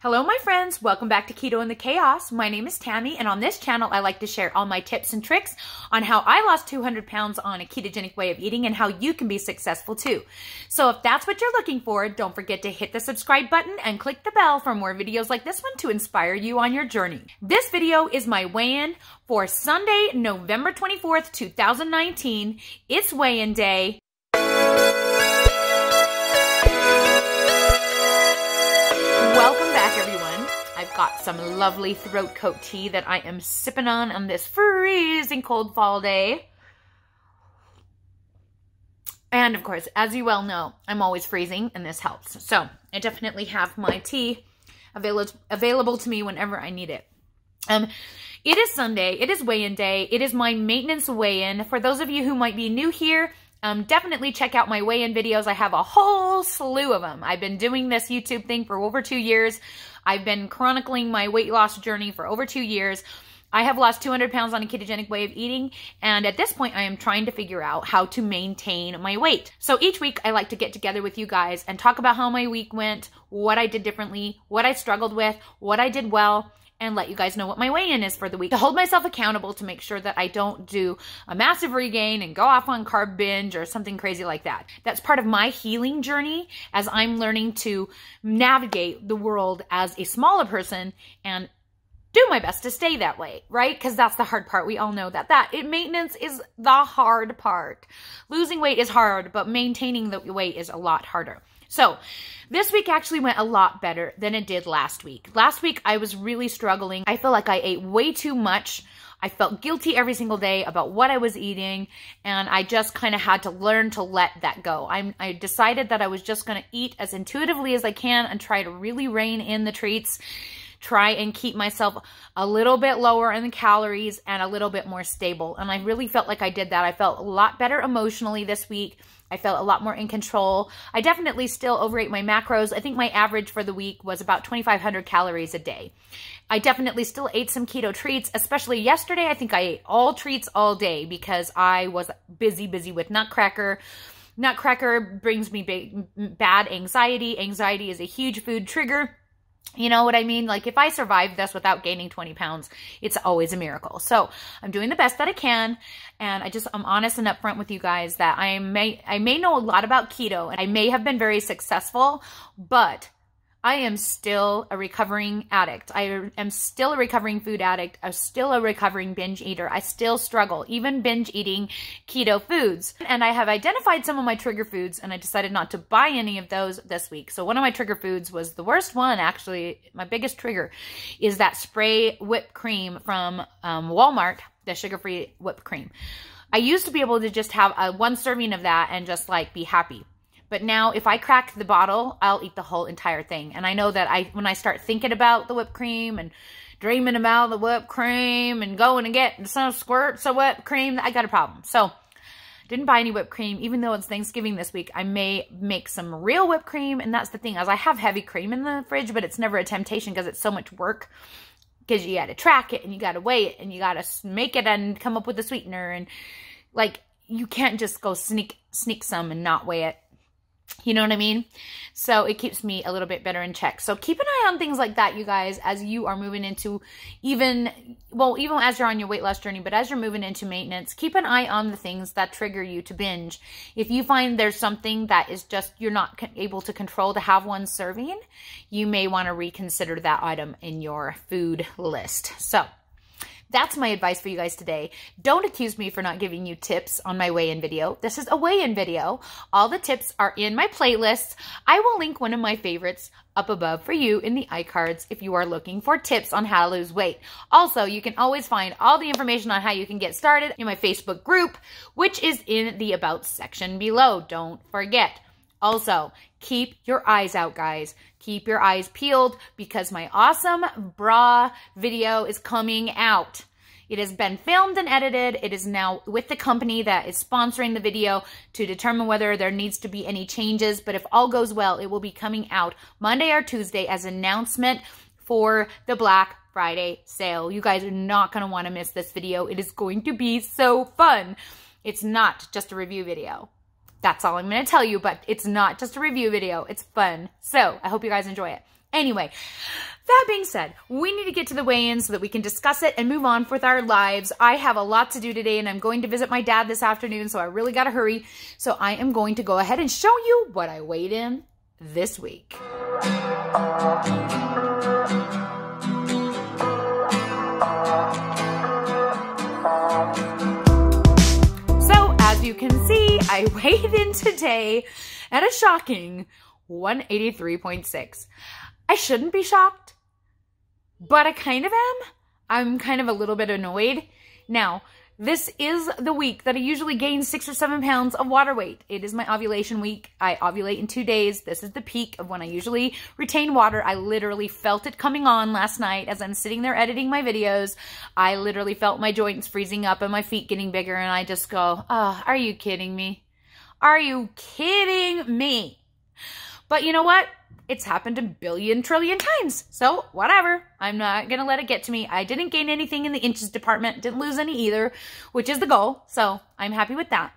Hello, my friends. Welcome back to Keto and the Chaos. My name is Tammy, and on this channel, I like to share all my tips and tricks on how I lost 200 pounds on a ketogenic way of eating and how you can be successful too. So if that's what you're looking for, don't forget to hit the subscribe button and click the bell for more videos like this one to inspire you on your journey. This video is my weigh-in for Sunday, November 24th, 2019. It's weigh-in day. Welcome back, everyone. I've got some lovely throat coat tea that I am sipping on this freezing cold fall day. And of course, as you well know, I'm always freezing and this helps. So I definitely have my tea available to me whenever I need it. It is Sunday. It is weigh-in day. It is my maintenance weigh-in. For those of you who might be new here, definitely check out my weigh-in videos. I have a whole slew of them. I've been doing this YouTube thing for over 2 years. I've been chronicling my weight loss journey for over 2 years. I have lost 200 pounds on a ketogenic way of eating, and at this point, I am trying to figure out how to maintain my weight. So each week, I like to get together with you guys and talk about how my week went, what I did differently, what I struggled with, what I did well, and let you guys know what my weigh-in is for the week. To hold myself accountable to make sure that I don't do a massive regain and go off on carb binge or something crazy like that. That's part of my healing journey as I'm learning to navigate the world as a smaller person and do my best to stay that way, right? Because that's the hard part. We all know that. Maintenance is the hard part. Losing weight is hard, but maintaining the weight is a lot harder. So this week actually went a lot better than it did last week. Last week, I was really struggling. I feel like I ate way too much. I felt guilty every single day about what I was eating, and I just kind of had to learn to let that go. I decided that I was just going to eat as intuitively as I can and try to really rein in the treats, try and keep myself a little bit lower in the calories and a little bit more stable. And I really felt like I did that. I felt a lot better emotionally this week. I felt a lot more in control. I definitely still overate my macros. I think my average for the week was about 2,500 calories a day. I definitely still ate some keto treats, especially yesterday. I think I ate all treats all day because I was busy with Nutcracker. Nutcracker brings me bad anxiety. Anxiety is a huge food trigger. You know what I mean? Like if I survive this without gaining 20 pounds, it's always a miracle. So I'm doing the best that I can. And I'm honest and upfront with you guys that I may know a lot about keto and I may have been very successful, but I am still a recovering addict. I am still a recovering food addict. I'm still a recovering binge eater. I still struggle, even binge eating keto foods. And I have identified some of my trigger foods and I decided not to buy any of those this week. So one of my trigger foods was the worst one, actually, my biggest trigger is that spray whipped cream from Walmart, the sugar-free whipped cream. I used to be able to just have one serving of that and just like be happy. But now if I crack the bottle, I'll eat the whole entire thing. And I know that when I start thinking about the whipped cream and dreaming about the whipped cream and going to get some squirts of whipped cream, I got a problem. So didn't buy any whipped cream. Even though it's Thanksgiving this week, I may make some real whipped cream. And that's the thing, as I have heavy cream in the fridge, but it's never a temptation because it's so much work. Because you got to track it and you got to weigh it and you got to make it and come up with a sweetener. And like, you can't just go sneak some and not weigh it. You know what I mean? So it keeps me a little bit better in check. So keep an eye on things like that, you guys, as you are moving into even as you're on your weight loss journey, but as you're moving into maintenance, keep an eye on the things that trigger you to binge. If you find there's something that is just, you're not able to control to have one serving, you may want to reconsider that item in your food list. So that's my advice for you guys today. Don't accuse me for not giving you tips on my weigh-in video. This is a weigh-in video. All the tips are in my playlists. I will link one of my favorites up above for you in the iCards if you are looking for tips on how to lose weight. Also, you can always find all the information on how you can get started in my Facebook group, which is in the About section below. Don't forget. Also, keep your eyes out, guys. Keep your eyes peeled because my awesome bra video is coming out. It has been filmed and edited. It is now with the company that is sponsoring the video to determine whether there needs to be any changes. But if all goes well, it will be coming out Monday or Tuesday as an announcement for the Black Friday sale. You guys are not going to want to miss this video. It is going to be so fun. It's not just a review video. That's all I'm going to tell you, but it's not just a review video. It's fun. So I hope you guys enjoy it. Anyway, That being said, we need to get to the weigh-in so that we can discuss it and move on with our lives. I have a lot to do today, and I'm going to visit my dad this afternoon, so I really got to hurry. So I am going to go ahead and show you what I weighed in this week. So as you can see, I weighed in today at a shocking 183.6. I shouldn't be shocked, but I kind of am. I'm kind of a little bit annoyed. Now, this is the week that I usually gain 6 or 7 pounds of water weight. It is my ovulation week. I ovulate in 2 days. This is the peak of when I usually retain water. I literally felt it coming on last night as I'm sitting there editing my videos. I literally felt my joints freezing up and my feet getting bigger, and I just go, oh, are you kidding me? Are you kidding me? But you know what? It's happened a billion trillion times. So whatever. I'm not going to let it get to me. I didn't gain anything in the inches department. Didn't lose any either, which is the goal. So I'm happy with that.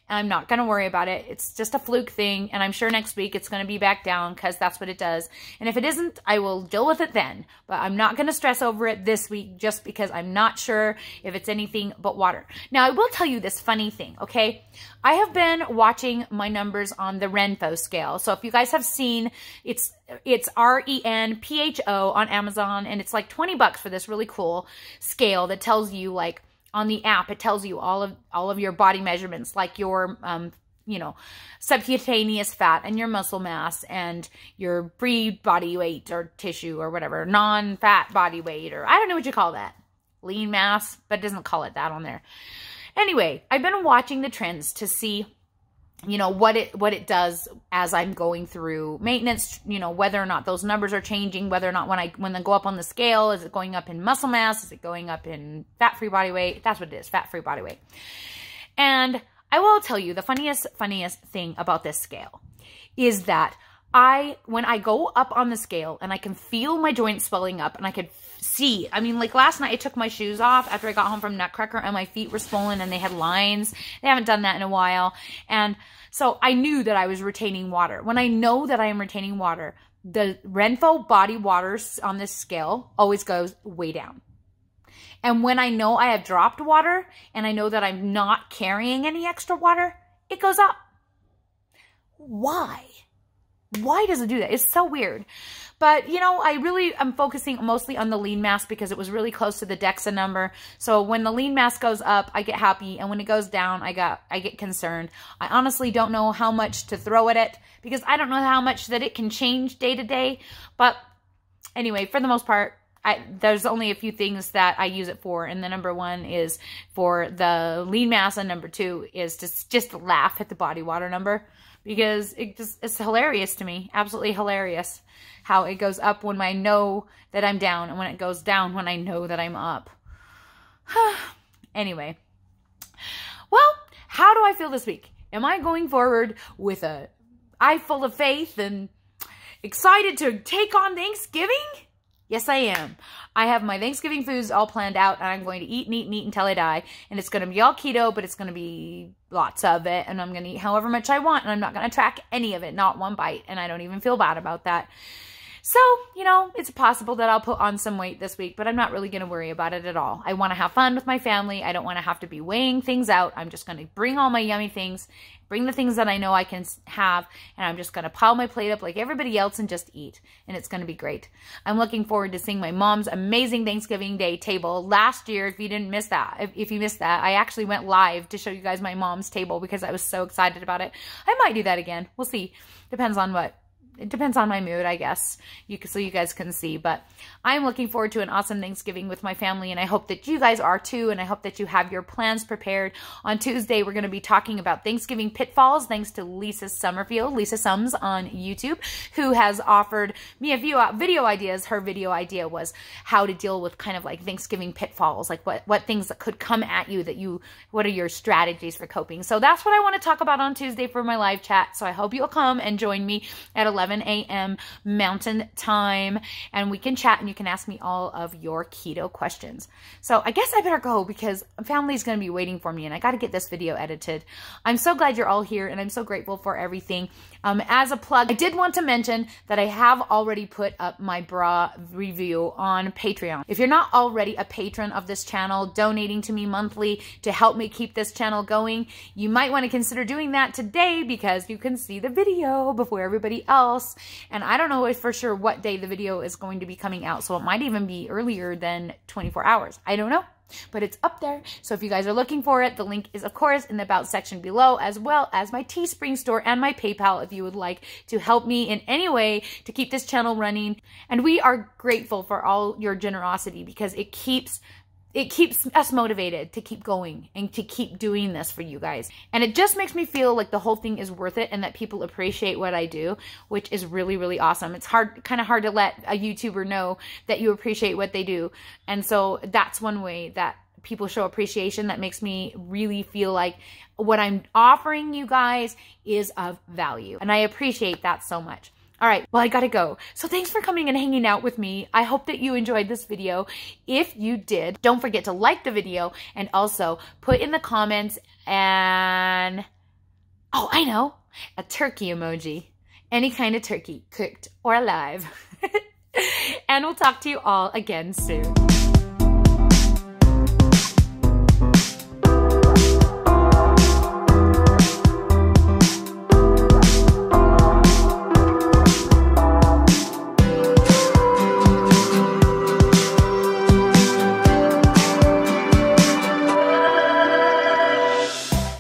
And I'm not going to worry about it. It's just a fluke thing. And I'm sure next week it's going to be back down because that's what it does. And if it isn't, I will deal with it then. But I'm not going to stress over it this week just because I'm not sure if it's anything but water. Now, I will tell you this funny thing, okay? I have been watching my numbers on the Renpho scale. So if you guys have seen, it's RENPHO on Amazon. And it's like 20 bucks for this really cool scale that tells you like, on the app, it tells you all of your body measurements, like your, you know, subcutaneous fat and your muscle mass and your pre-body weight or tissue or whatever, non-fat body weight, or I don't know what you call that. Lean mass, but it doesn't call it that on there. Anyway, I've been watching the trends to see, you know, what it does as I'm going through maintenance, you know, whether or not those numbers are changing, whether or not when they go up on the scale, is it going up in muscle mass? Is it going up in fat-free body weight? That's what it is, fat-free body weight. And I will tell you the funniest thing about this scale is that when I go up on the scale and I can feel my joints swelling up and I could see, I mean, like last night I took my shoes off after I got home from Nutcracker and my feet were swollen and they had lines. They haven't done that in a while. And so I knew that I was retaining water. When I know that I am retaining water, the Renpho body water on this scale always goes way down. And when I know I have dropped water and I know that I'm not carrying any extra water, it goes up. Why? Why does it do that? It's so weird. But, you know, I'm focusing mostly on the lean mass because it was really close to the DEXA number. So when the lean mass goes up, I get happy. And when it goes down, I get concerned. I honestly don't know how much to throw at it because I don't know how much that it can change day to day. But anyway, for the most part, there's only a few things that I use it for. And the number one is for the lean mass. And number two is to just laugh at the body water number. Because it's hilarious to me. Absolutely hilarious how it goes up when I know that I'm down and when it goes down when I know that I'm up. Anyway. Well, how do I feel this week? Am I going forward with an eye full of faith and excited to take on Thanksgiving? Yes, I am. I have my Thanksgiving foods all planned out, and I'm going to eat and eat and eat until I die. And it's going to be all keto, but it's going to be lots of it. And I'm going to eat however much I want, and I'm not going to track any of it, not one bite. And I don't even feel bad about that. So, you know, it's possible that I'll put on some weight this week, but I'm not really going to worry about it at all. I want to have fun with my family. I don't want to have to be weighing things out. I'm just going to bring all my yummy things, bring the things that I know I can have, and I'm just going to pile my plate up like everybody else and just eat. And it's going to be great. I'm looking forward to seeing my mom's amazing Thanksgiving Day table. Last year, if you didn't miss that, if you missed that, I actually went live to show you guys my mom's table because I was so excited about it. I might do that again. We'll see. Depends on what. It depends on my mood, I guess, so you guys can see. But I'm looking forward to an awesome Thanksgiving with my family, and I hope that you guys are too, and I hope that you have your plans prepared. On Tuesday, we're going to be talking about Thanksgiving pitfalls, thanks to Lisa Summerfield, Lisa Sums on YouTube, who has offered me a few video ideas. Her video idea was how to deal with kind of like Thanksgiving pitfalls, like what things that could come at you, what are your strategies for coping. So that's what I want to talk about on Tuesday for my live chat. So I hope you'll come and join me at 11 a.m. Mountain Time, and we can chat and you can ask me all of your keto questions. So I guess I better go because family's going to be waiting for me and I got to get this video edited. I'm so glad you're all here and I'm so grateful for everything. As a plug, I did want to mention that I have already put up my bra review on Patreon. If you're not already a patron of this channel, donating to me monthly to help me keep this channel going, you might want to consider doing that today because you can see the video before everybody else. And I don't know for sure what day the video is going to be coming out, so it might even be earlier than 24 hours. I don't know, but it's up there. So if you guys are looking for it, the link is of course in the about section below, as well as my Teespring store and my PayPal if you would like to help me in any way to keep this channel running. And we are grateful for all your generosity because it keeps us motivated to keep going and to keep doing this for you guys. And it just makes me feel like the whole thing is worth it and that people appreciate what I do, which is really, really awesome. It's kind of hard to let a YouTuber know that you appreciate what they do. And so that's one way that people show appreciation that makes me really feel like what I'm offering you guys is of value. And I appreciate that so much. All right, well, I gotta go. So thanks for coming and hanging out with me. I hope that you enjoyed this video. If you did, don't forget to like the video and also put in the comments and, oh, I know, a turkey emoji. Any kind of turkey, cooked or alive. And we'll talk to you all again soon.